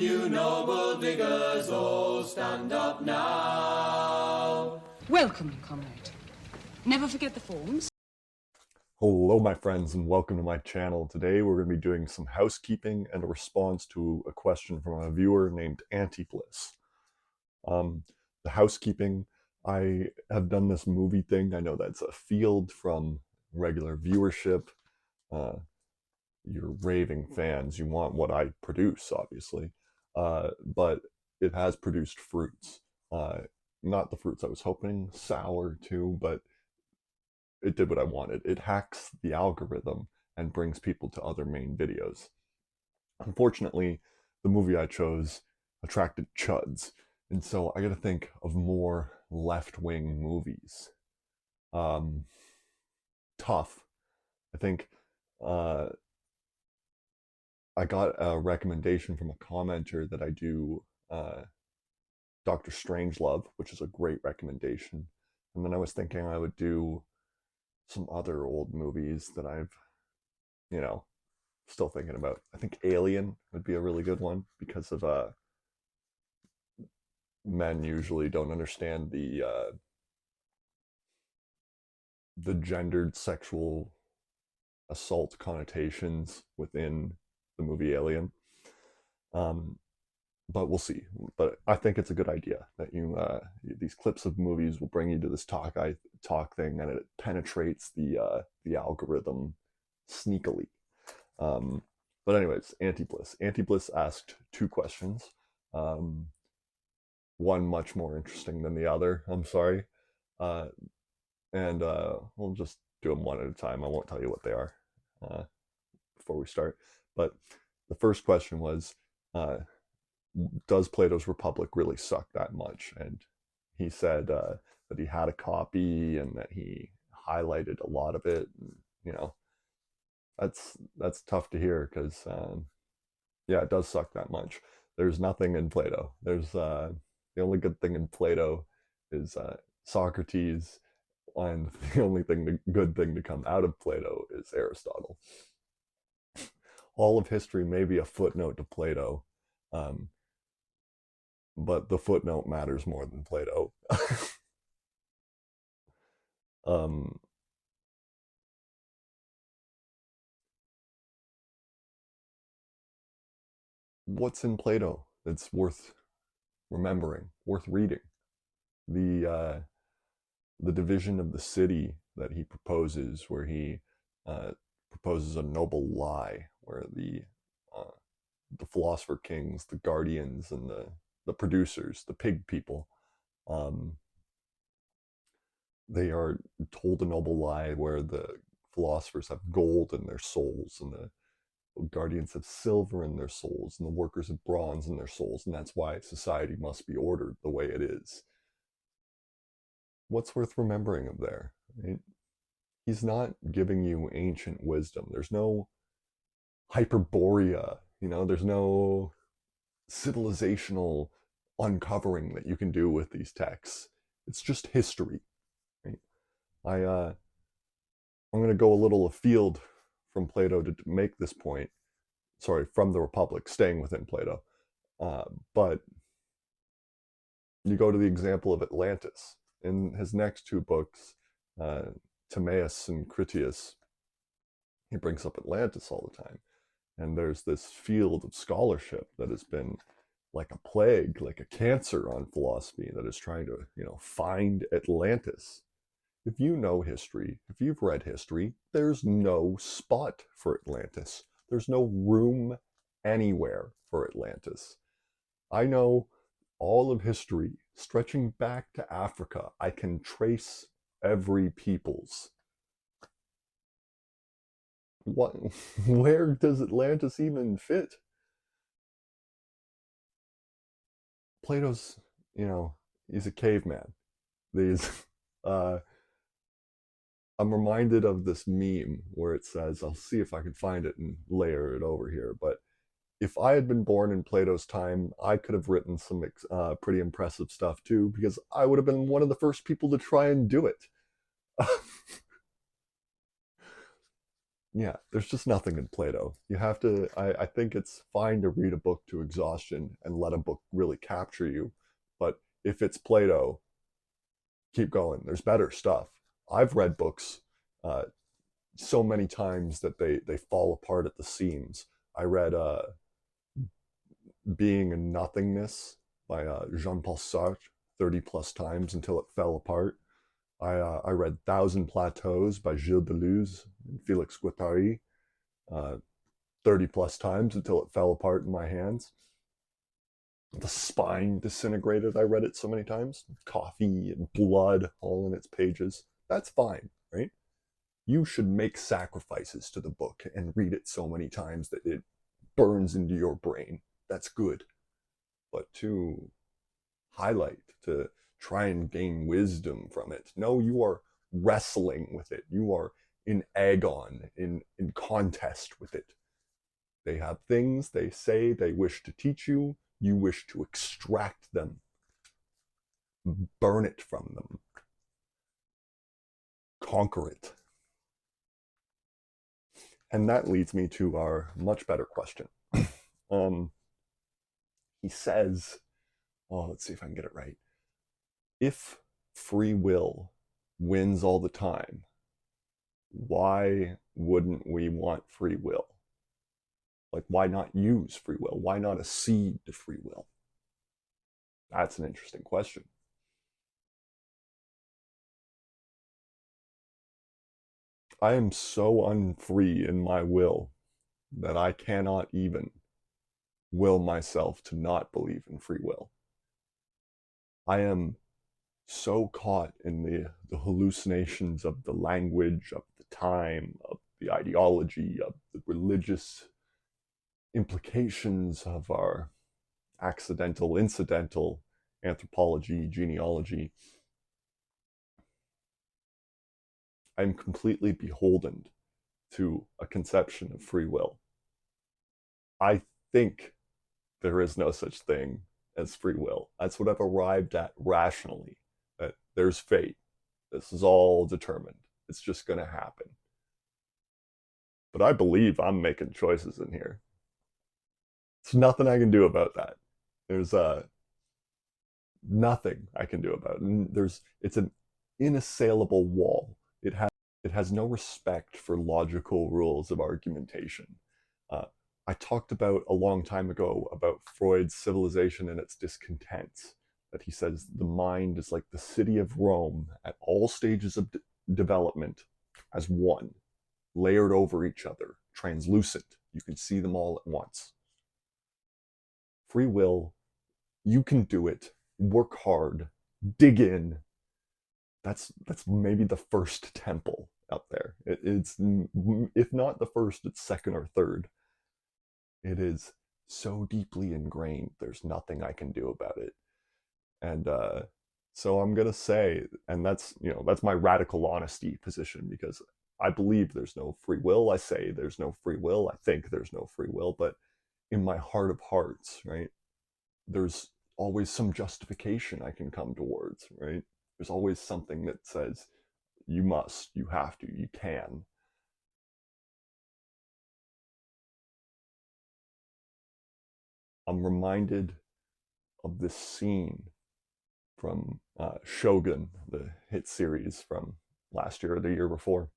You noble diggers, all stand up now. Welcome, comrade. Never forget the forms. Hello, my friends, and welcome to my channel. Today we're going to be doing some housekeeping and a response to a question from a viewer named Antibliss. The housekeeping, I have done this movie thing. I know that's a field from regular viewership. You're raving fans. You want what I produce, obviously. But it has produced fruits. Not the fruits I was hoping, sour too, but it did what I wanted. It hacks the algorithm and brings people to other main videos. Unfortunately, the movie I chose attracted chuds, and so I gotta think of more left-wing movies. Tough. I think I got a recommendation from a commenter that I do Dr. Strangelove, which is a great recommendation. And then I was thinking I would do some other old movies that I've, still thinking about. I think Alien would be a really good one because of men usually don't understand the gendered sexual assault connotations within the movie Alien. But we'll see. But I think it's a good idea that these clips of movies will bring you to this talk thing, and it penetrates the algorithm sneakily. But anyways, Antibliss. Antibliss asked two questions. One much more interesting than the other. I'm sorry, and we'll just do them one at a time. I won't tell you what they are before we start. But the first question was, does Plato's Republic really suck that much? And he said that he had a copy and that he highlighted a lot of it. And, that's tough to hear because, yeah, it does suck that much. There's nothing in Plato. There's the only good thing in Plato is Socrates, and the good thing to come out of Plato is Aristotle. All of history may be a footnote to Plato, but the footnote matters more than Plato. What's in Plato that's worth remembering, worth reading? The division of the city that he proposes, where he proposes a noble lie, where the philosopher kings, the guardians, and the producers, the pig people, they are told a noble lie where the philosophers have gold in their souls, and the guardians have silver in their souls, and the workers have bronze in their souls, and that's why society must be ordered the way it is. What's worth remembering of there? Right? He's not giving you ancient wisdom. There's no hyperborea, there's no civilizational uncovering that you can do with these texts. It's just history. Right? I'm going to go a little afield from Plato to make this point. Sorry, from the Republic, staying within Plato. But you go to the example of Atlantis. In his next two books, Timaeus and Critias, he brings up Atlantis all the time. And there's this field of scholarship that has been like a plague, like a cancer on philosophy, that is trying to, find Atlantis. If you know history, if you've read history, there's no spot for Atlantis. There's no room anywhere for Atlantis. I know all of history stretching back to Africa. I can trace every people's. Where does Atlantis even fit? Plato's, he's a caveman. I'm reminded of this meme where it says, I'll see if I can find it and layer it over here, but if I had been born in Plato's time, I could have written some pretty impressive stuff too, because I would have been one of the first people to try and do it. yeah, there's just nothing in Plato. You have to, I think it's fine to read a book to exhaustion and let a book really capture you. But if it's Plato, keep going. There's better stuff. I've read books uh, so many times that they fall apart at the seams. I read Being and Nothingness by Jean-Paul Sartre 30 plus times until it fell apart. I read Thousand Plateaus by Gilles Deleuze and Felix Guattari uh, 30 plus times until it fell apart in my hands. The Spine Disintegrated, I read it so many times. Coffee and blood all in its pages. That's fine, right? You should make sacrifices to the book and read it so many times that it burns into your brain. That's good. But to highlight, to try and gain wisdom from it, no, you are wrestling with it. You are in agon, in contest with it. They have things they say they wish to teach you. You wish to extract them, burn it from them, conquer it. And that leads me to our much better question. He says, oh, let's see if I can get it right. If free will wins all the time, why wouldn't we want free will? Like, why not use free will? Why not accede to free will? That's an interesting question. I am so unfree in my will that I cannot even will myself to not believe in free will. I am so caught in the hallucinations of the language, of the time, of the ideology, of the religious implications of our accidental, incidental anthropology, genealogy. I'm completely beholden to a conception of free will. I think there is no such thing as free will. That's what I've arrived at rationally, that there's fate. This is all determined. It's just going to happen. But I believe I'm making choices in here. There's nothing I can do about that. There's nothing I can do about it. It's an inassailable wall. It has no respect for logical rules of argumentation. Uh, I talked about a long time ago about Freud's civilization and its discontents, that he says the mind is like the city of Rome at all stages of development as one, layered over each other, translucent. You can see them all at once. Free will, you can do it, work hard, dig in. That's maybe the first temple out there. It's, if not the first, it's second or third. It is so deeply ingrained, there's nothing I can do about it. And so I'm gonna say, and that's my radical honesty position, because I believe there's no free will. I say there's no free will. I think there's no free will, but in my heart of hearts, right, there's always some justification I can come towards, right? There's always something that says you must, you have to, you can. I'm reminded of this scene from Shogun, the hit series from last year or the year before.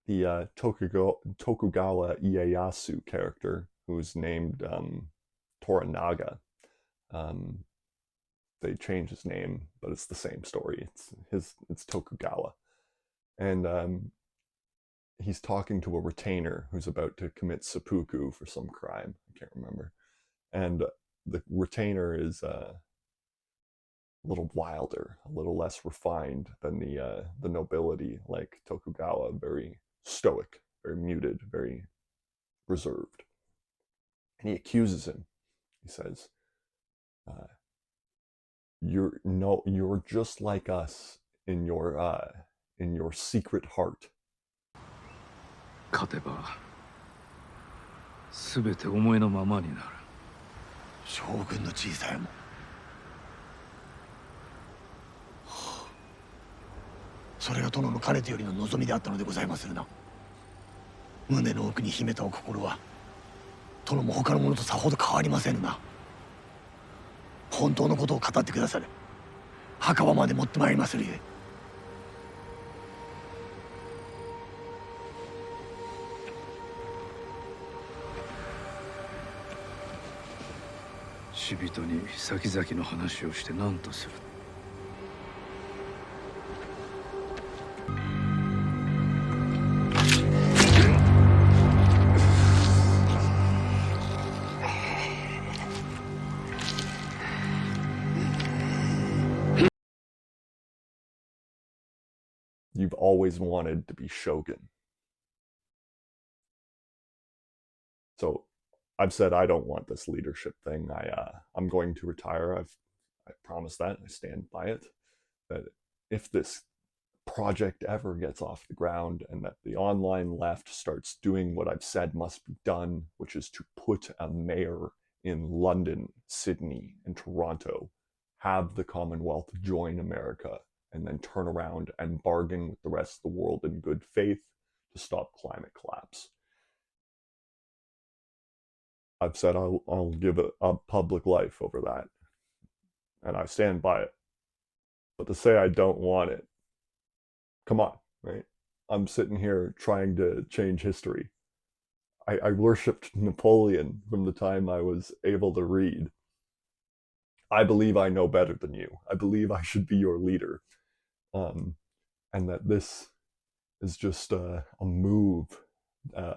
The Tokugawa Ieyasu character, who's named Toranaga, they changed his name, but it's the same story. It's Tokugawa, and he's talking to a retainer who's about to commit seppuku for some crime. I can't remember, and the retainer is a little wilder, a little less refined than the nobility, like Tokugawa, very stoic, very muted, very reserved. And he accuses him. He says, "You're just like us in your secret heart." 勝てば全て思いのままになる。将軍の小さいもん。それが殿のかねてよりの望みであったのでございまするな。胸の奥に秘めたお心は殿も他の者とさほど変わりませぬな。本当のことを語ってくだされ。墓場まで持ってまいりまするゆえ。死人に先々の話をして何とする。You've always wanted to be Shogun. So I've said I don't want this leadership thing. I'm going to retire. I promised that. I stand by it. That if this project ever gets off the ground and that the online left starts doing what I've said must be done, which is to put a mayor in London, Sydney, and Toronto, have the Commonwealth join America, and then turn around and bargain with the rest of the world in good faith to stop climate collapse. I've said I'll give a public life over that, and I stand by it. But to say I don't want it, come on, right? I'm sitting here trying to change history. I worshipped Napoleon from the time I was able to read. I believe I know better than you. I believe I should be your leader. And that this is just a move, a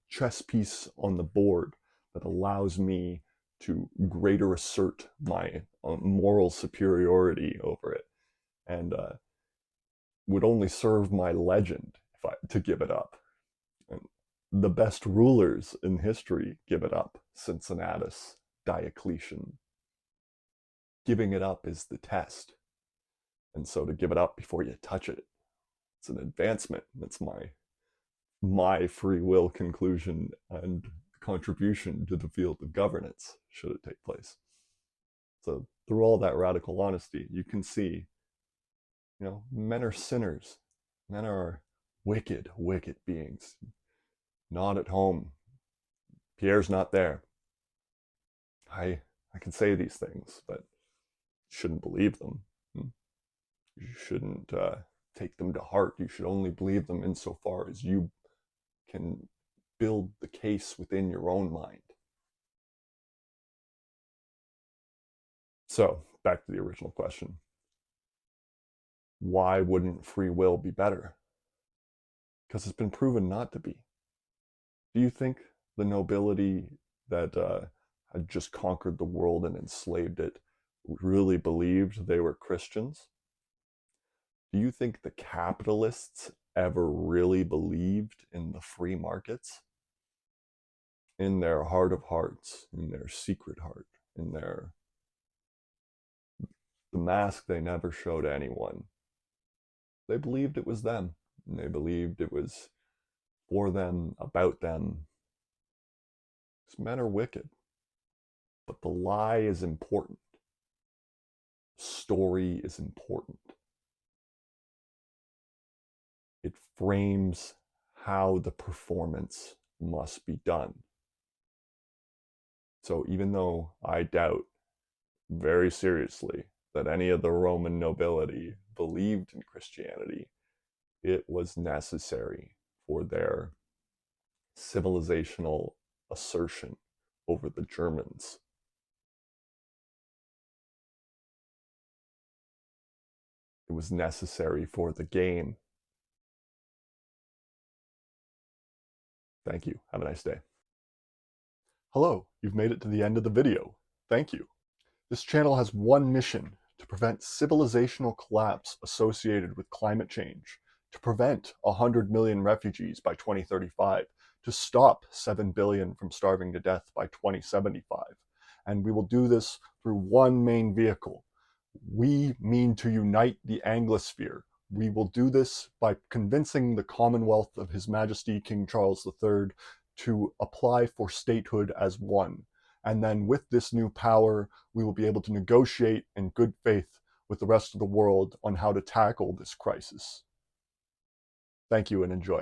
chess piece on the board that allows me to greater assert my moral superiority over it, and would only serve my legend to give it up. And the best rulers in history give it up: Cincinnatus, Diocletian. Giving it up is the test. And so to give it up before you touch it, it's an advancement. That's my free will conclusion and contribution to the field of governance, should it take place. So through all that radical honesty, you can see, men are sinners. Men are wicked, wicked beings. Not at home. Pierre's not there. I can say these things, but you shouldn't believe them. You shouldn't take them to heart. You should only believe them insofar as you can build the case within your own mind. So, back to the original question. Why wouldn't free will be better? Because it's been proven not to be. Do you think the nobility that had just conquered the world and enslaved it really believed they were Christians? Do you think the capitalists ever really believed in the free markets? In their heart of hearts, in their secret heart, in the mask they never showed anyone, they believed it was them, and they believed it was for them, about them. Because men are wicked, but the lie is important. Story is important. It frames how the performance must be done. So even though I doubt very seriously that any of the Roman nobility believed in Christianity, it was necessary for their civilizational assertion over the Germans. It was necessary for the game. Thank you. Have a nice day. Hello, you've made it to the end of the video. Thank you. This channel has one mission: to prevent civilizational collapse associated with climate change, to prevent 100 million refugees by 2035, to stop 7 billion from starving to death by 2075. And we will do this through one main vehicle. We mean to unite the Anglosphere. We will do this by convincing the Commonwealth of His Majesty King Charles III to apply for statehood as one. And then with this new power, we will be able to negotiate in good faith with the rest of the world on how to tackle this crisis. Thank you and enjoy.